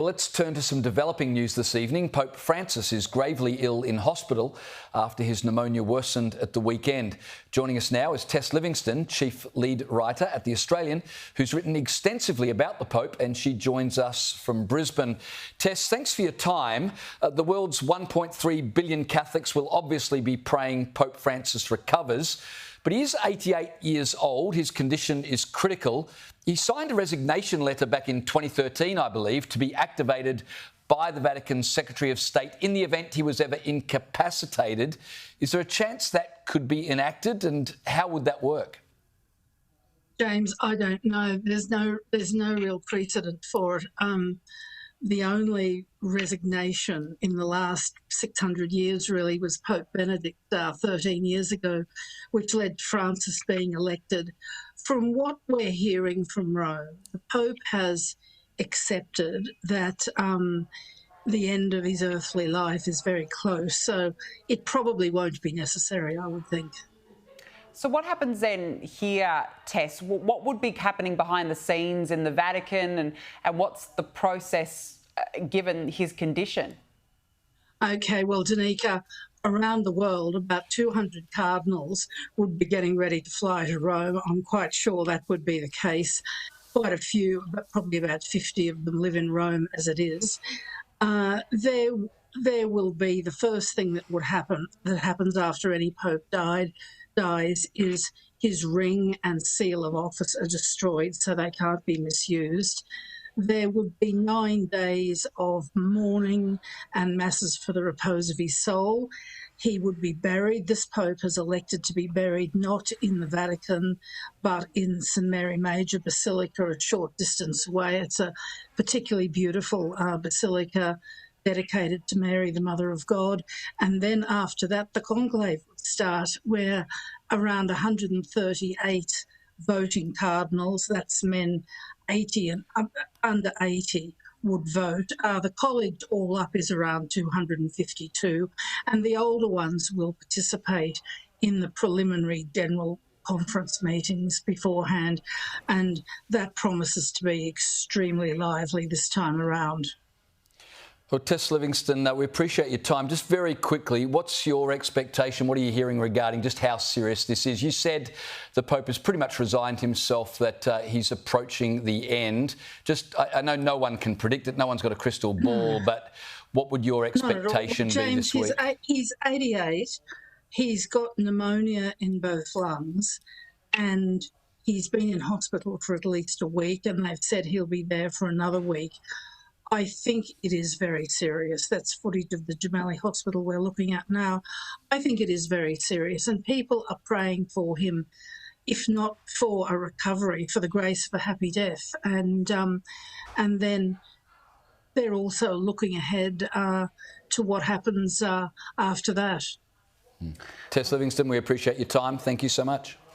Well, let's turn to some developing news this evening. Pope Francis is gravely ill in hospital after his pneumonia worsened at the weekend. Joining us now is Tess Livingstone, chief lead writer at The Australian, who's written extensively about the Pope, and she joins us from Brisbane. Tess, thanks for your time. The world's 1.3 billion Catholics will obviously be praying Pope Francis recovers. But he is 88 years old. His condition is critical. He signed a resignation letter back in 2013, I believe, to be activated by the Vatican's Secretary of State in the event he was ever incapacitated. Is there a chance that could be enacted, and how would that work? James, I don't know. There's no real precedent for it. The only resignation in the last 600 years really was Pope Benedict 13 years ago, which led to Francis being elected. From what we're hearing from Rome, the Pope has accepted that the end of his earthly life is very close, so it probably won't be necessary, I would think. So what happens then here, Tess? What would be happening behind the scenes in the Vatican, and what's the process given his condition? Okay, well, Danica, around the world, about 200 cardinals would be getting ready to fly to Rome. I'm quite sure that would be the case. Quite a few, but probably about 50 of them live in Rome as it is. There will be the first thing that happens after any pope dies is his ring and seal of office are destroyed, so they can't be misused. There would be 9 days of mourning and masses for the repose of his soul. He would be buried. This Pope has elected to be buried not in the Vatican, but in St Mary Major Basilica, a short distance away. It's a particularly beautiful basilica dedicated to Mary, the Mother of God. And then after that, the conclave would start, where around 138 voting cardinals, that's men 80 and under 80, would vote. The college all up is around 252, and the older ones will participate in the preliminary general conference meetings beforehand, and that promises to be extremely lively this time around. Well, Tess Livingstone, we appreciate your time. Just very quickly, what's your expectation? What are you hearing regarding just how serious this is? You said the Pope has pretty much resigned himself, that he's approaching the end. I know no one can predict it. No one's got a crystal ball, but what would your expectation be James, this week? He's 88. He's got pneumonia in both lungs, and he's been in hospital for at least a week, and they've said he'll be there for another week. I think it is very serious. That's footage of the Gemelli Hospital we're looking at now. I think it is very serious, and people are praying for him, if not for a recovery, for the grace of a happy death. And then they're also looking ahead to what happens after that. Tess Livingstone, we appreciate your time. Thank you so much.